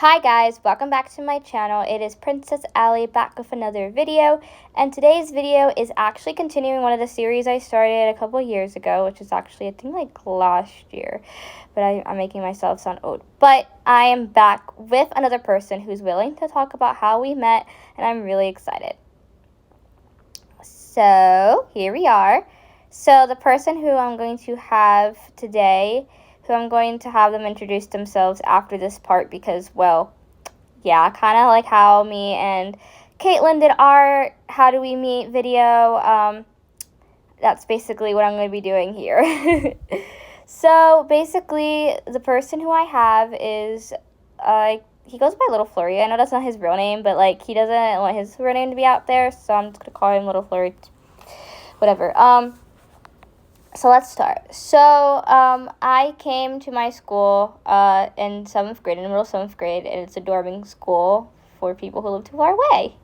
Hi guys, welcome back to my channel. It is Princess Allie back with another video, and today's video is actually continuing one of the series I started a couple years ago, which is actually I think like last year, but I'm making myself sound old. But I am back with another person who's willing to talk about how we met, and I'm really excited. So here we are. So the person who I'm going to have today, who I'm going to have them introduce themselves after this part because, well, yeah, kind of like how me and Caitlin did our How Do We Meet video. That's basically what I'm going to be doing here. So basically, the person who I have is, he goes by Little Flurry. I know that's not his real name, but like he doesn't want his real name to be out there, so I'm just going to call him Little Flurry. Whatever. So let's start. So I came to my school in 7th grade, in the middle of 7th grade, and it's a dorming school for people who live too far away.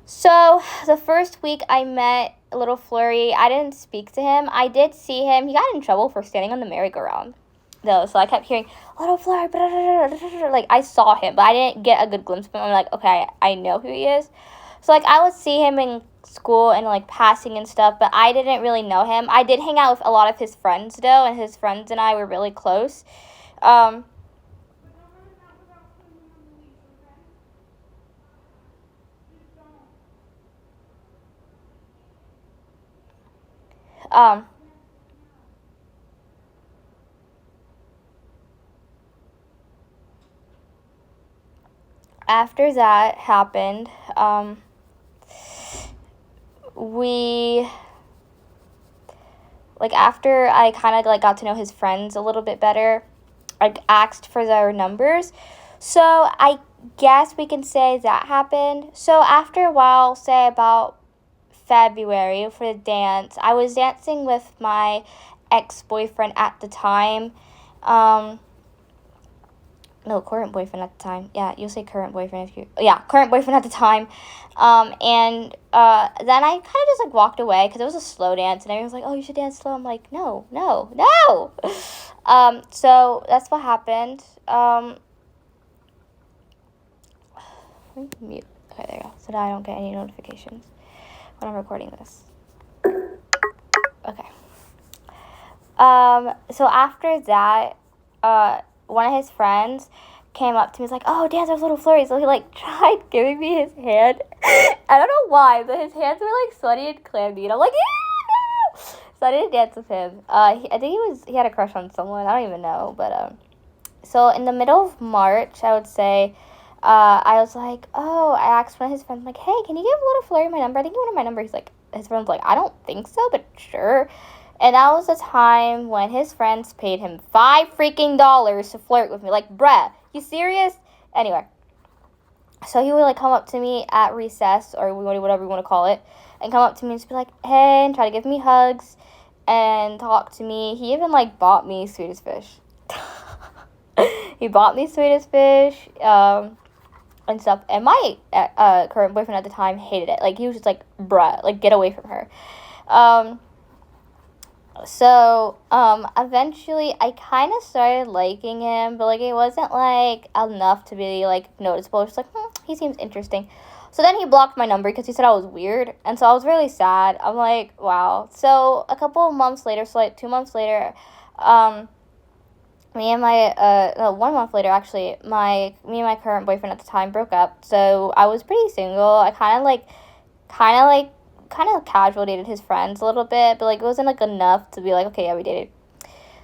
So the first week I met Little Flurry. I didn't speak to him. I did see him. He got in trouble for standing on the merry-go-round, though. So I kept hearing, Little Flurry, like I saw him, but I didn't get a good glimpse of him. I'm like, okay, I know who he is. So, like, I would see him in school and, like, passing and stuff, but I didn't really know him. I did hang out with a lot of his friends, though, and his friends and I were really close. After that happened, after I kind of, like, got to know his friends a little bit better, I asked for their numbers. So I guess we can say that happened. So after a while, say about February for the dance, I was dancing with my ex-boyfriend at the time. No, current boyfriend at the time. Yeah, you'll say current boyfriend if you... Yeah, current boyfriend at the time. Then I kind of just, like, walked away because it was a slow dance. And everyone was like, oh, you should dance slow. I'm like, no. So that's what happened. Mute. Okay, there you go. So now I don't get any notifications when I'm recording this. Okay. So after that, one of his friends came up to me, was like, oh, dance with Little Flurry. So he, like, tried giving me his hand. I don't know why, but his hands were, like, sweaty and clammy. And I'm like, yeah, no! So I didn't dance with him. I think he had a crush on someone. I don't even know. But, so in the middle of March, I would say, I was like, oh, I asked one of his friends, like, hey, can you give Little Flurry my number? I think he wanted my number. His friend's like, I don't think so, but sure. And that was the time when his friends paid him $5 freaking to flirt with me. Like, bruh, you serious? Anyway, so he would, like, come up to me at recess, or whatever you want to call it, and come up to me and just be like, hey, and try to give me hugs and talk to me. He even, like, bought me Sweetest Fish. He bought me Sweetest Fish, and stuff. And my current boyfriend at the time hated it. Like, he was just like, bruh, like, get away from her. So, eventually, I kind of started liking him, but, like, it wasn't, like, enough to be, like, noticeable. Just like, he seems interesting. So then he blocked my number because he said I was weird, and so I was really sad. I'm like, wow. So a couple of months later, so, like, 2 months later, me and my, 1 month later, actually, me and my current boyfriend at the time broke up, so I was pretty single. I kind of casual dated his friends a little bit, but, like, it wasn't, like, enough to be like, okay, yeah, we dated.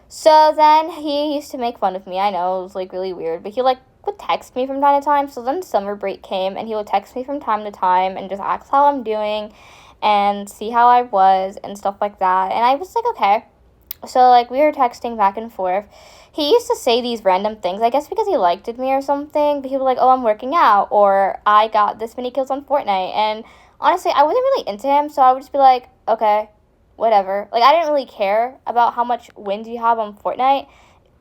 So then he used to make fun of me. I know, it was, like, really weird, but he, like, would text me from time to time. So then summer break came, and he would text me from time to time and just ask how I'm doing and see how I was and stuff like that. And I was like, okay. So, like, we were texting back and forth. He used to say these random things, I guess because he liked me or something, but he was like, oh, I'm working out, or I got this many kills on Fortnite, and honestly, I wasn't really into him, so I would just be like, okay, whatever. Like, I didn't really care about how much wins you have on Fortnite.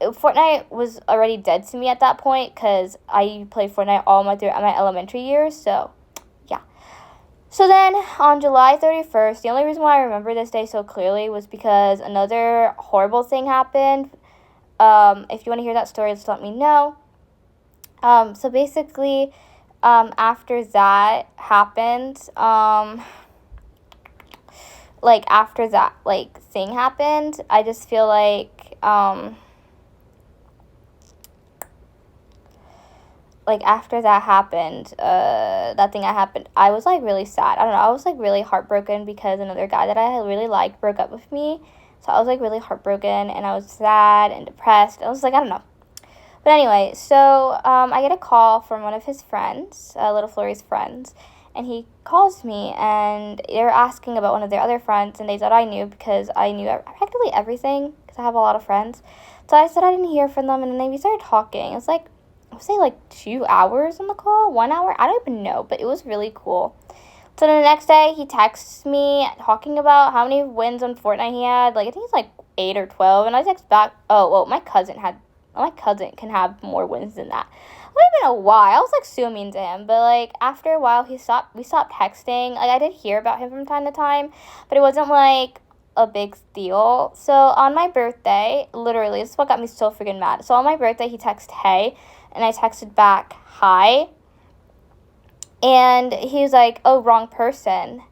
Fortnite was already dead to me at that point, because I played Fortnite all my elementary years, so, yeah. So then, on July 31st, the only reason why I remember this day so clearly was because another horrible thing happened. If you want to hear that story, just let me know. So basically, after that happened, like after that like thing happened, I just feel like after that happened, that thing that happened, I was like really sad. I don't know. I was like really heartbroken because another guy that I had really liked broke up with me. So I was like really heartbroken and I was sad and depressed. I was like, I don't know. But anyway, so I get a call from one of his friends, Little Flurry's friends, and he calls me and they're asking about one of their other friends, and they thought I knew because I knew practically everything because I have a lot of friends. So I said I didn't hear from them, and then we started talking. It was like, I would say like 2 hours on the call, 1 hour, I don't even know, but it was really cool. So the next day, he texts me talking about how many wins on Fortnite he had. Like, I think it's like 8 or 12, and I text back, oh, well, my cousin can have more wins than that. I don't even know why. I was like so mean to him, but like after a while we stopped texting. Like I did hear about him from time to time, but it wasn't like a big deal. So on my birthday, literally, this is what got me so freaking mad. So on my birthday, he texted hey, and I texted back hi, and he was like, oh, wrong person.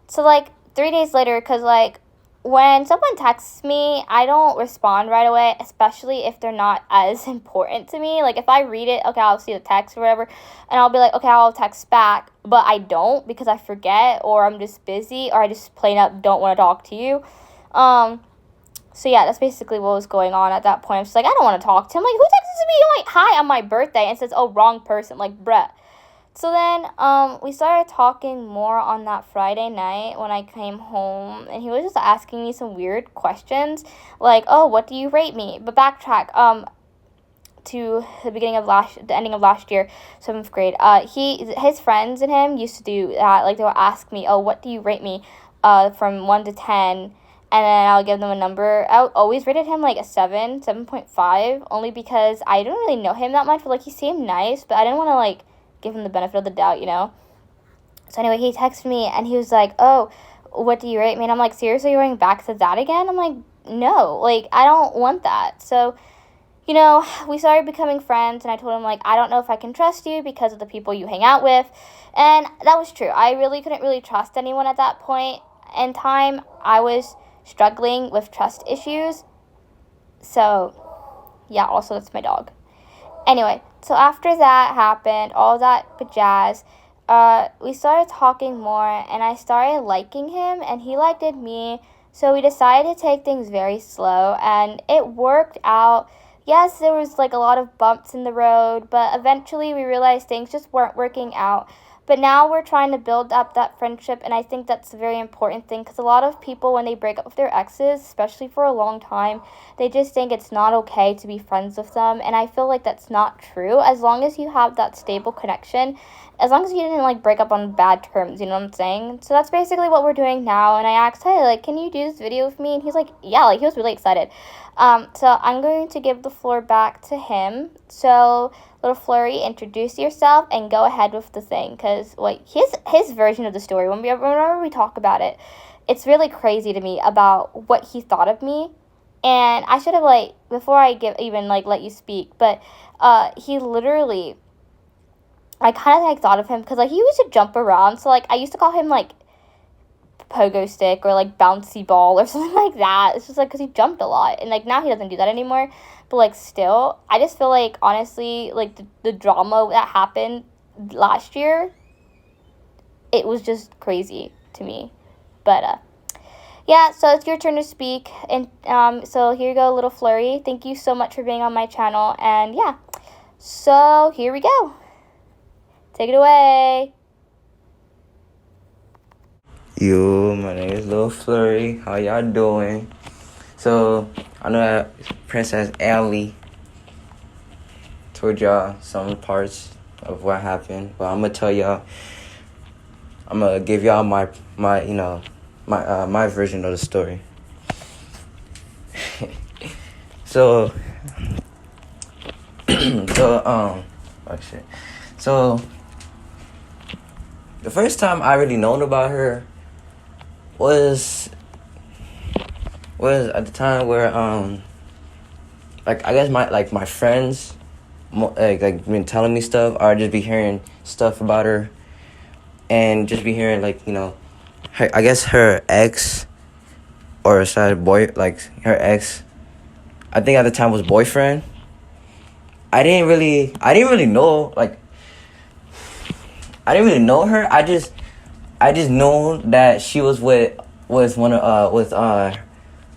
So like 3 days later, because like when someone texts me, I don't respond right away, especially if they're not as important to me. Like, if I read it, okay, I'll see the text or whatever, and I'll be like, okay, I'll text back, but I don't because I forget, or I'm just busy, or I just plain up don't want to talk to you. So yeah, that's basically what was going on at that point. I'm just like, I don't want to talk to him. Like, who texts me like hi on my birthday and says, oh, wrong person? Like, bruh. So then we started talking more on that Friday night when I came home, and he was just asking me some weird questions like, oh, what do you rate me? But backtrack to the ending of last year, 7th grade. His friends and him used to do that. Like, they would ask me, oh, what do you rate me from 1 to 10? And then I'll give them a number. I always rated him like a 7.5, only because I didn't really know him that much, but like he seemed nice, but I didn't want to like give him the benefit of the doubt, you know? So anyway, he texted me, and he was like, oh, what do you rate me? And I'm like, seriously, you're going back to that again? I'm like, no, like, I don't want that. So, you know, we started becoming friends, and I told him, like, I don't know if I can trust you because of the people you hang out with. And that was true. I really couldn't really trust anyone at that point in time. I was struggling with trust issues. So, yeah, also, that's my dog. Anyway, so after that happened, all that jazz, we started talking more, and I started liking him, and he liked me. So we decided to take things very slow, and it worked out. Yes, there was like a lot of bumps in the road, but eventually we realized things just weren't working out. But now we're trying to build up that friendship, and I think that's a very important thing, because a lot of people, when they break up with their exes, especially for a long time, they just think it's not okay to be friends with them, and I feel like that's not true. As long as you have that stable connection, as long as you didn't like break up on bad terms, you know what I'm saying? So that's basically what we're doing now, and I asked, hey, like, can you do this video with me? And he's like, yeah, like, he was really excited. So I'm going to give the floor back to him. So Little Flurry, introduce yourself and go ahead with the thing, because like his version of the story, whenever we talk about it, it's really crazy to me about what he thought of me. And I should have, like, before I let you speak, but he literally, I kind of like thought of him because like he used to jump around, so like I used to call him like pogo stick or like bouncy ball or something like that. It's just like because he jumped a lot, and like now he doesn't do that anymore, but like still, I just feel like, honestly, like the drama that happened last year, it was just crazy to me. But yeah, so it's your turn to speak, and so here you go, Little Flurry. Thank you so much for being on my channel, and yeah, so here we go. Take it away. Yo, my name is Lil Flurry. How y'all doing? So, I know that Princess Allie told y'all some parts of what happened, but I'm gonna give y'all my version of the story. So, So, the first time I really known about her was at the time where like I guess my friends been telling me stuff, or just be hearing stuff about her, and just be hearing I guess her ex or side boy, like her ex, I think at the time was boyfriend. I didn't really know I didn't really know her. I just know that she was with one of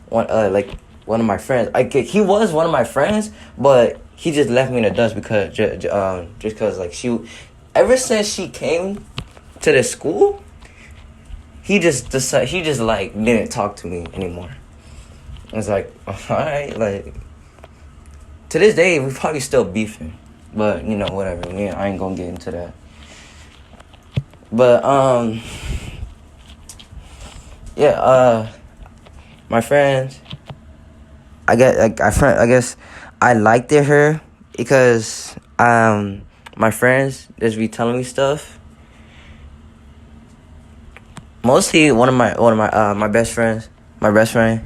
one of my friends. He was one of my friends, but he just left me in the dust because just because ever since she came to the school, he just didn't talk to me anymore. It's like, all right, like to this day we probably still beefing, but whatever. I ain't gonna get into that. But my friends, I guess I liked her because my friends just be telling me stuff. Mostly one of my best friends, my best friend.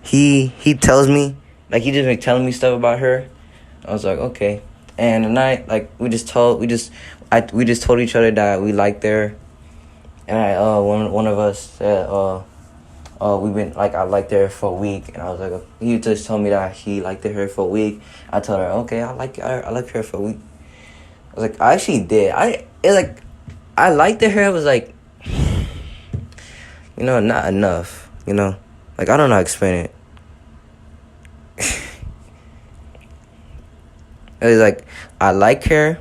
He tells me, he just been telling me stuff about her. I was like, okay. And the night, we just told each other that we liked her. And one of us said, we've been I liked her for a week. And I was like, he just told me that he liked her for a week. I told her, okay, I like her for a week. I was like, I actually did. I liked her. It was not enough. I don't know how to explain it. It was I like her,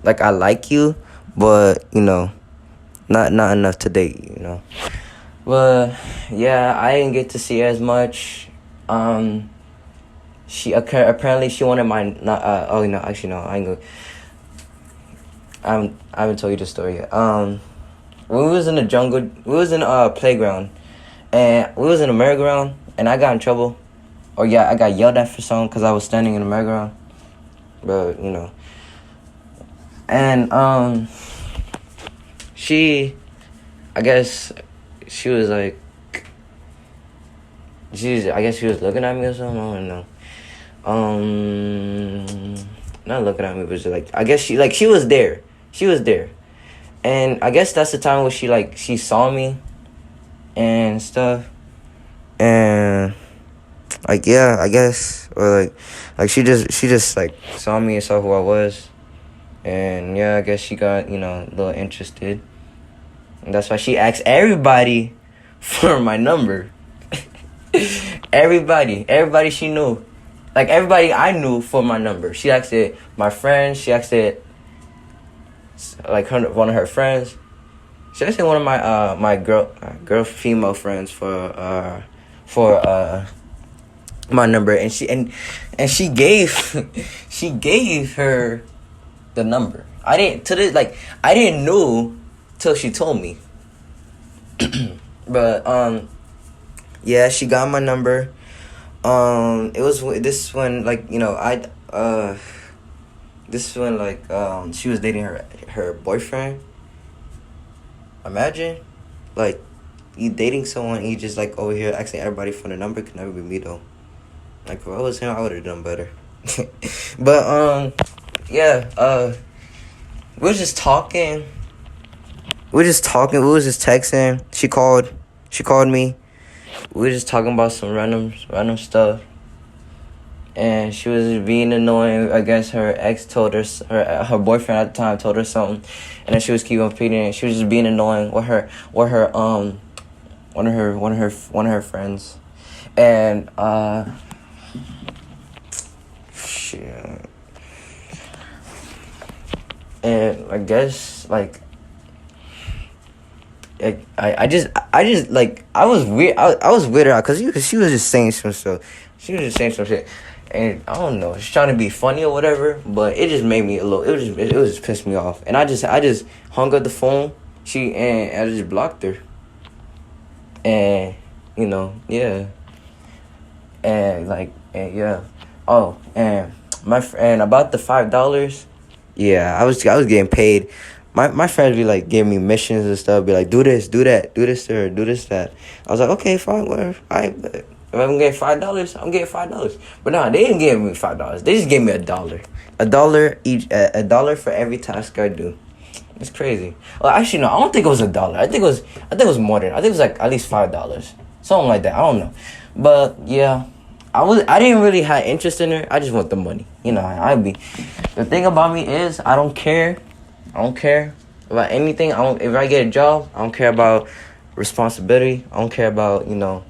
I like you, but not enough to date, But yeah, I didn't get to see her as much. She apparently she wanted my actually no, I ain't go. I haven't told you the story yet. When we was in the jungle, we was in a playground, and we was in a merry-go-round, and I got in trouble, I got yelled at for something because I was standing in the merry-go-round. But and I guess she was I guess she was looking at me or something. I don't know. Not looking at me, but just I guess she was there. She was there, and I guess that's the time where she saw me and stuff, and yeah, I guess, or she just saw me and saw who I was, and yeah, I guess she got a little interested, and that's why she asked everybody for my number. everybody she knew, everybody I knew for my number. She asked it my friends. She asked it one of her friends. She asked it one of my girl female friends for my number, and she gave her the number. I didn't know till she told me. But yeah, she got my number. It was this when this when she was dating her boyfriend. Imagine you dating someone, you just over here asking everybody for the number. Could never be me though. If I was him, I would have done better. But yeah, we were just talking. We was just texting. She called me. We were just talking about some random stuff. And she was being annoying. I guess her ex told her, her boyfriend at the time told her something, and then she was keeping repeating it. She was just being annoying with her one of her friends, and shit. And I guess I was weird. I was weirded out because she was just saying some stuff. She was just saying some shit, and I don't know. She's trying to be funny or whatever, but it just made me a little. It was just pissed me off, and I just hung up the phone. And I just blocked her, and yeah, and yeah. Oh, and and about the $5. Yeah, I was getting paid. My friends be giving me missions and stuff. Be do this, do that, do this to her, do this that. I was like, okay, fine, whatever. I'm getting $5, I'm getting $5. But nah, they didn't give me $5. They just gave me $1. $1 each. $1 for every task I do. It's crazy. Well, actually, no. I don't think it was $1. I think it was more than. I think it was like at least $5, something like that. I don't know. But yeah, I didn't really have interest in her. I just want the money. You know, I be. The thing about me is I don't care. I don't care about anything. If I get a job, I don't care about responsibility. I don't care about all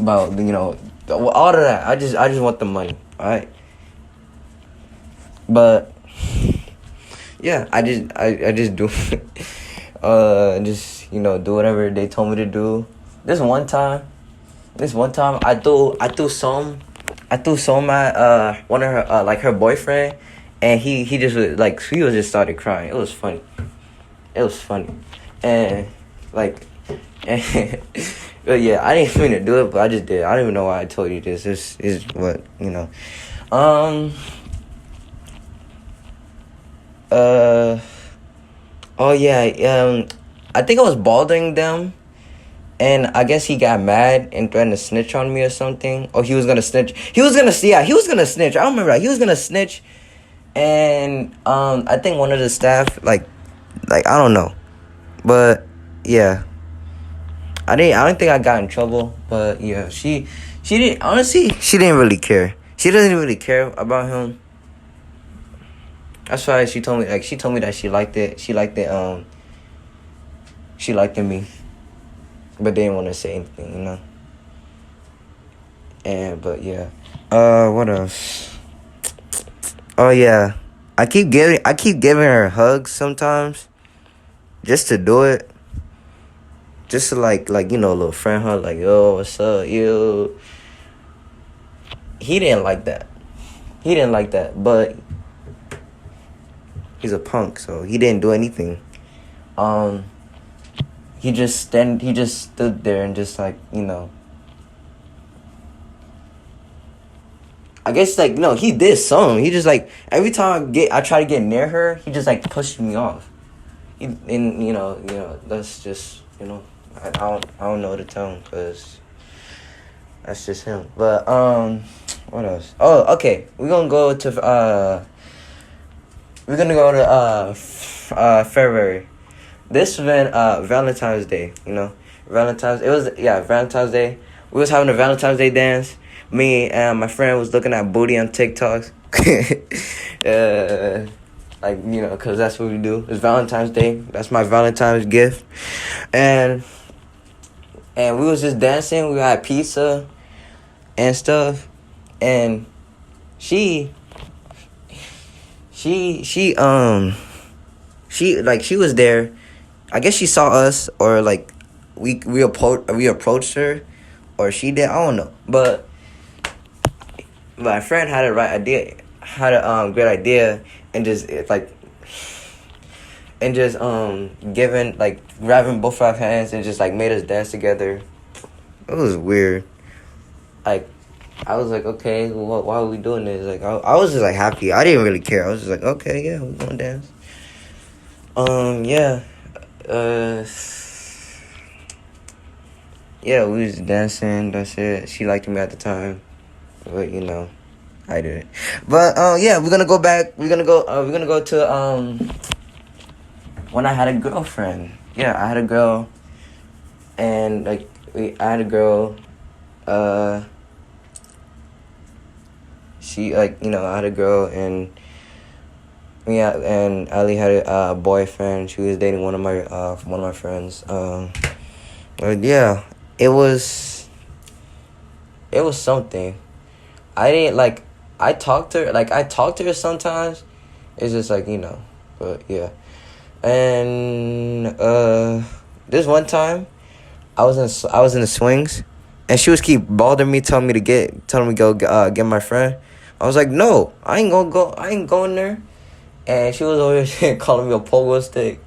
of that. I just want the money. All right. But yeah, I just do just do whatever they told me to do. This one time I threw some at one of her like her boyfriend, and he just he was just started crying. It was funny. And like but yeah, I didn't mean to do it, but I just did. I don't even know why I told you this. This is what oh yeah, I think I was bothering them, and I guess he got mad and threatened to snitch on me or something. Or he was gonna snitch. He was gonna snitch. I don't remember that. He was gonna snitch, and I think one of the staff like I don't know, but yeah, I don't think I got in trouble, but yeah, she didn't, honestly, she didn't really care. She doesn't really care about him. That's why she told me that she liked it. She liked me, but they didn't want to say anything, But yeah, what else? Oh yeah, I keep giving her hugs sometimes, just to do it. Just to a little friend hug, like, yo, what's up, yo. He didn't like that, but he's a punk, so he didn't do anything. He just stood there and just I guess he did something. He just every time I try to get near her, he just pushed me off. That's just I don't know what to tell him, because that's just him. But what else? Oh, okay. We're gonna go to February. This has been Valentine's Day. Valentine's Day. We was having a Valentine's Day dance. Me and my friend was looking at booty on TikToks. Because that's what we do. It's Valentine's Day. That's my Valentine's gift. And we was just dancing. We had pizza and stuff. And she was there. I guess she saw us, or we approached her, or she did. I don't know. But my friend had a great idea, and just grabbing both our hands and just made us dance together. It was weird. I was like, okay, why are we doing this? I was just happy. I didn't really care. I was just okay, yeah, we're gonna dance. Yeah. Yeah, we was dancing. That's it. She liked me at the time, but I didn't. But yeah, we're gonna go back. We're gonna go to when I had a girlfriend. Yeah, I had a girl, and I had a girl. She I had a girl, and Ali had a boyfriend. She was dating one of my friends. But yeah, it was something. I didn't I talked to her sometimes. It's just but yeah. And this one time, I was in the swings, and she was keep bothering me, telling me to go get my friend. I was like, no, I ain't gonna go. I ain't going there. And she was always calling me a pogo stick.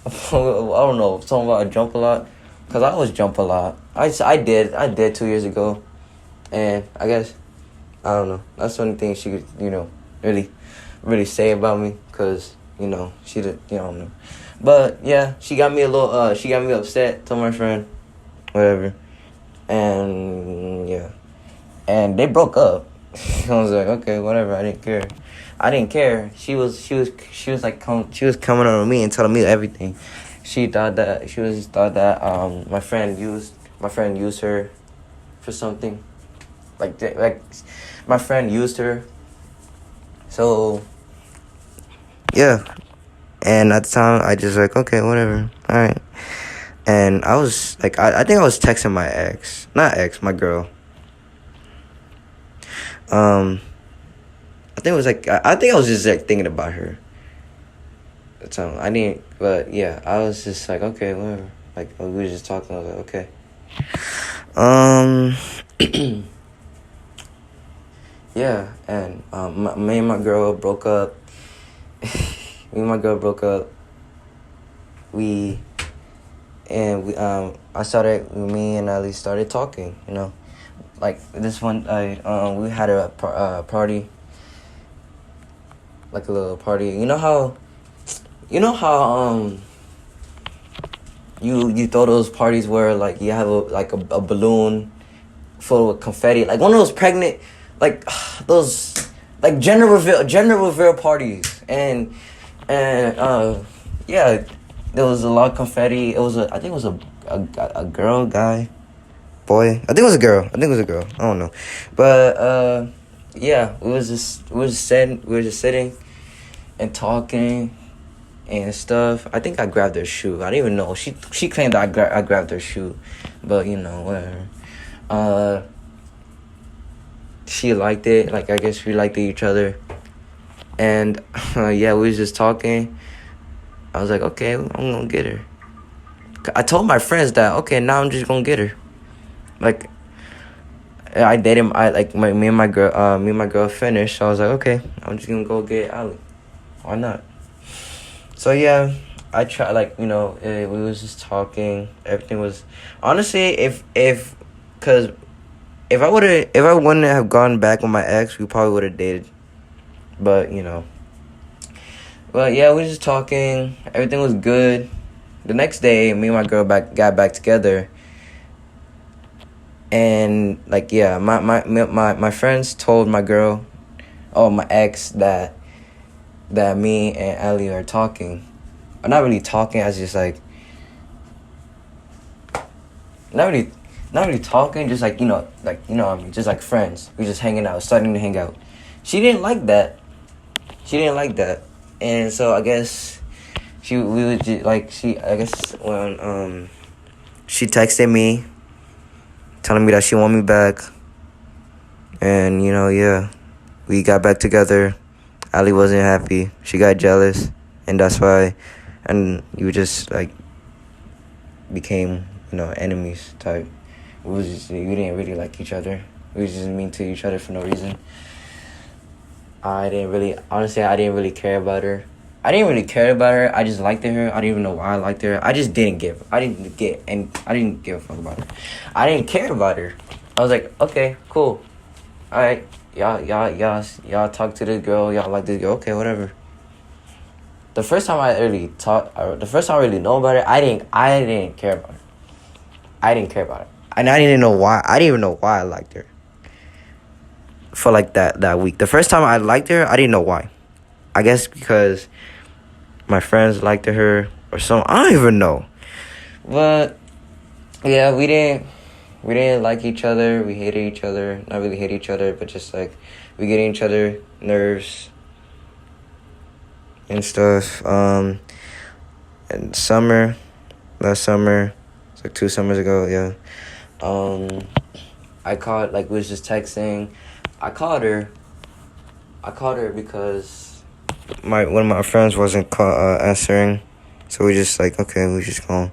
I don't know, something about a jump a lot, cause I always jump a lot. I did 2 years ago, and I guess I don't know. That's the only thing she could really say about me, cause she did, I don't know. But yeah, she got me upset. Told my friend, whatever. and yeah, and they broke up. I was like, okay, whatever. I didn't care. I didn't care. She was like she was coming on me and telling me everything. She thought that my friend used her for something. Like my friend used her. So yeah, and at the time I just like, okay, whatever, all right. And I was like, I think I was texting my ex, not ex, my girl. I think it was like I think I was just like thinking about her. So I didn't, but yeah, I was just like, okay, whatever. Like we were just talking. I was like, okay. Yeah, and me and my girl broke up. Me and my girl broke up. Me and Ali started talking. You know, like this one, we had a party, like a little party. You know how you throw those parties where like you have a balloon full of confetti, like one of those pregnant, like those like gender reveal parties, and yeah, there was a lot of confetti. I think it was a girl, guy, boy. I think it was a girl. I don't know, but yeah, we were just sitting and talking and stuff. I think I grabbed her shoe. I didn't even know. She claimed I grabbed her shoe, but you know, whatever. She liked it. Like I guess we liked each other, and yeah, we was just talking. I was like, okay, I'm gonna get her. I told my friends that okay, now I'm just gonna get her. Like I dated me and my girl finished. So I was like, okay, I'm just gonna go get Ali. Why not? So yeah, I tried, like, you know, we was just talking. Everything was honestly, if I wouldn't have gone back with my ex, we probably would have dated. But you know, but yeah, we was just talking. Everything was good. The next day, me and my girl got back together. And like yeah, my friends told my girl, my ex, that me and Ali are talking. Not really talking, as just like not really talking, just like, you know what I mean, just like friends. We just hanging out, starting to hang out. She didn't like that. And so I guess when she texted me telling me that she want me back. And you know, yeah, we got back together. Ali wasn't happy. She got jealous, and that's why, and you just like became, you know, enemies type. We didn't really like each other. We was just mean to each other for no reason. I didn't really care about her. I just liked her. I didn't even know why I liked her. I didn't give a fuck about her. I didn't care about her. I was like, okay, cool. All right, y'all talk to this girl. Y'all like this girl. Okay, whatever. The first time I really know about her, I didn't care about her. I didn't care about her, and I didn't know why. I didn't even know why I liked her. For like that week, the first time I liked her, I didn't know why. I guess because my friends liked her or something. I don't even know. But yeah, we didn't like each other. We hated each other. Not really hate each other, but just like we get each other nerves and stuff. And last summer, it's like 2 summers ago. Yeah. I called, like, we was just texting. I called her because one of my friends wasn't answering, so we just like, okay, we just gonna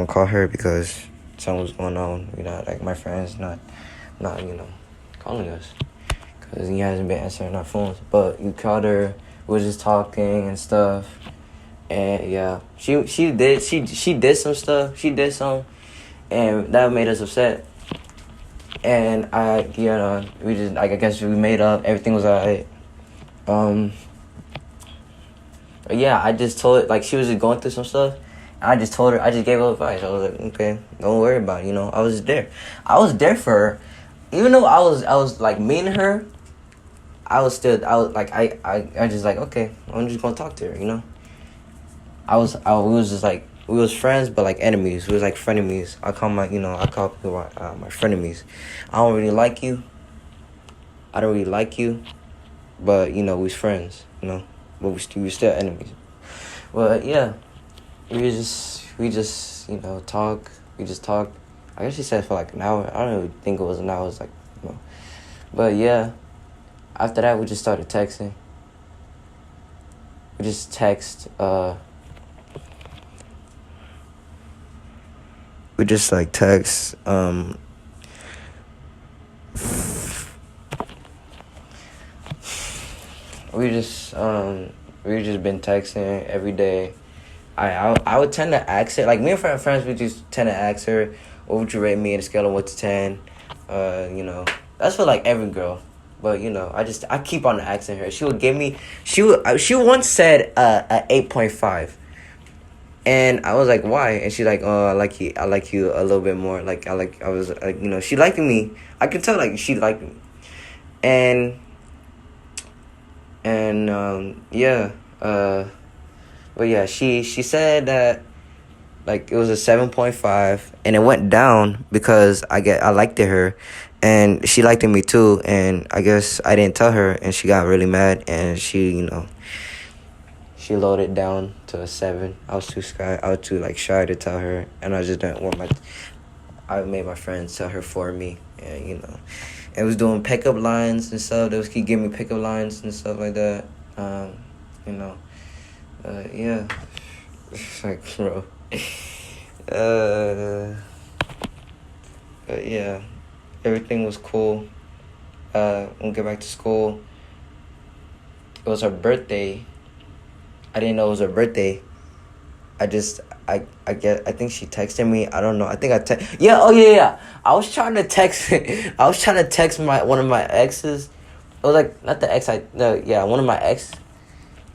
call her because something was going on. You know, like my friend's not calling us because he hasn't been answering our phones. But you called her, we was just talking and stuff, and yeah, she did some stuff. She did some, and that made us upset. And we just, like, I guess we made up. Everything was alright. Yeah, I just told it, like, she was just going through some stuff, I just told her, I just gave her advice. I was like, okay, don't worry about it. I was there. I was there for her. Even though I was like mean to her, I was like, I just like, okay, I'm just gonna talk to her, we was just like, we was friends, but like enemies. We was like frenemies. I call people my frenemies. I don't really like you. I don't really like you, but we was friends, but we still enemies. But yeah, we just talk. We just talked. I guess she said for like an hour. I don't really think it was an hour. It was like, but yeah. After that, we just started texting. We just text. We just like text. We just been texting every day. I would tend to ask her, like me and friends, we just tend to ask her, what would you rate me on a scale of 1 to 10? That's for like every girl. But I keep on asking her. She once said a 8.5, and I was like, why? And she's like, oh, I like you a little bit more. Like I was like, she liked me. I could tell like she liked me, and yeah, but yeah, she said that like it was a 7.5, and it went down because I liked her. And she liked me too, and I guess I didn't tell her, and she got really mad, and she lowered it down to a 7. I was too shy to tell her, and I just didn't want I made my friends tell her for me, and it was doing pickup lines and stuff. They was keep giving me pickup lines and stuff like that. Yeah, it's like, bro. Yeah. Everything was cool. When we get back to school, it was her birthday. I didn't know it was her birthday. I think she texted me. I don't know. I think yeah. I was trying to text one of my exes. It was like not the ex one of my ex. It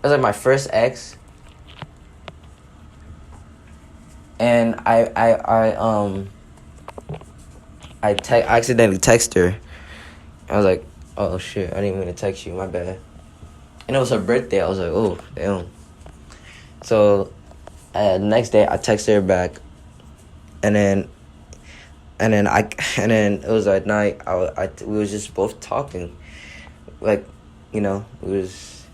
was like my first ex. And I accidentally texted her. I was like, oh shit, I didn't mean to text you, my bad. And it was her birthday. I was like, oh damn. So the next day I texted her back, and then it was at night. We was just both talking, like, we was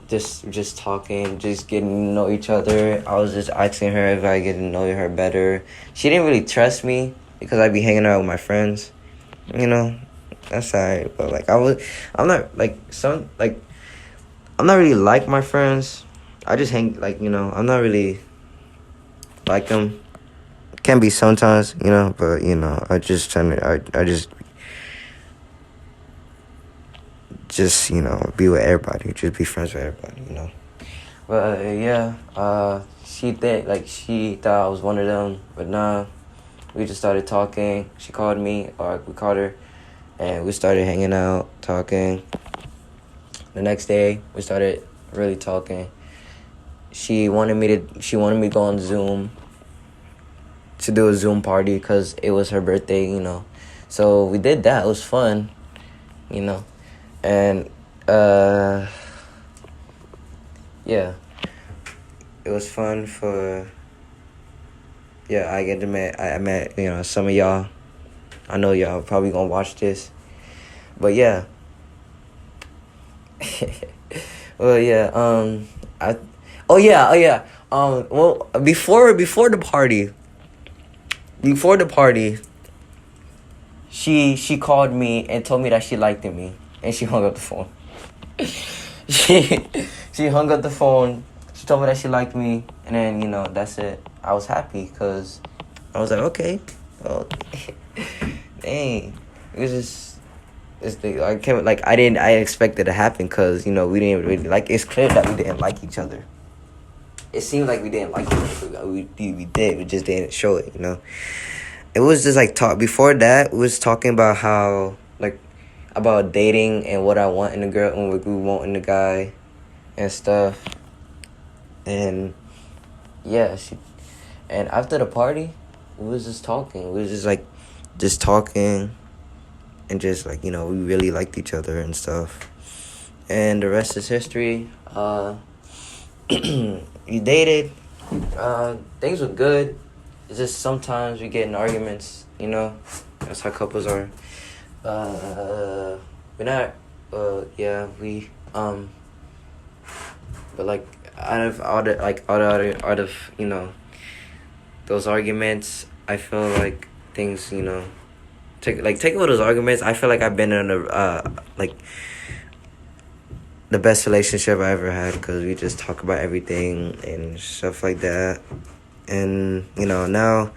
just talking, just getting to know each other. I was just asking her if I get to know her better. She didn't really trust me, because I'd be hanging out with my friends, that's alright. But like I'm not really like my friends. I just hang I'm not really like them. Can be sometimes, but I just be with everybody, just be friends with everybody, But yeah, she thought I was one of them, but nah. We just started talking. She called me, or we called her, and we started hanging out, talking. The next day, we started really talking. She wanted me to go on Zoom to do a Zoom party because it was her birthday, So we did that. It was fun, and yeah, it was fun for. Yeah, I met some of y'all. I know y'all probably gonna watch this, but yeah. Well, yeah. Well, before the party, she called me and told me that she liked me, and she hung up the phone. she hung up the phone. She told me that she liked me, and then that's it. I was happy because I was like, okay, well, dang, it was just I expected it to happen because we didn't really it's clear that we didn't like each other. It seemed like we didn't like each other. We did. We just didn't show it. It was just like talk. Before that, we was talking about how about dating and what I want in a girl and what we want in a guy and stuff. And yeah, And after the party, we was just talking. We was just talking, and just like, we really liked each other and stuff. And the rest is history. We dated. Things were good. It's just sometimes we get in arguments. That's how couples are. We're not. Yeah, we. But like out of those arguments, I feel like things, take all those arguments. I feel like I've been in the best relationship I ever had, because we just talk about everything and stuff like that. And now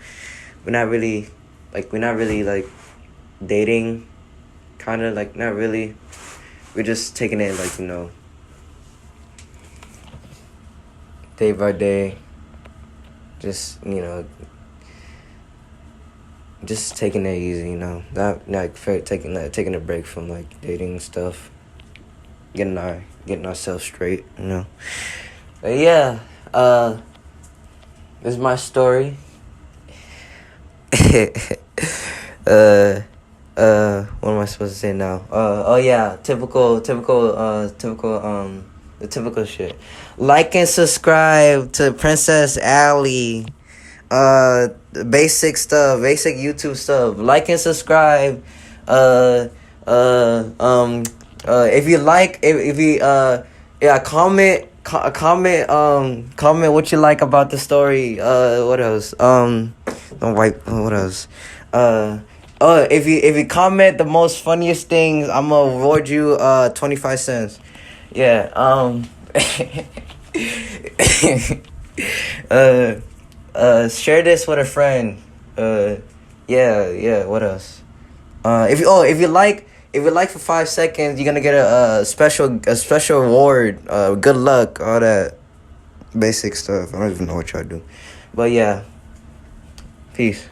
we're not really dating, kind of like, not really. We're just taking it day by day, just just taking it easy, not taking a break from like dating stuff, getting ourselves straight, But yeah, this is my story. What am I supposed to say now? Oh yeah, the typical shit. Like and subscribe to Princess Alley. Basic stuff, basic YouTube stuff. Like and subscribe. If you like, if you yeah, comment what you like about the story. What else? What else? If you comment the most funniest things, I'm gonna reward you 25 cents. Yeah. Share this with a friend. Yeah. What else? If you like for 5 seconds, you're gonna get a special reward. Good luck, all that basic stuff. I don't even know what y'all do, but yeah. Peace.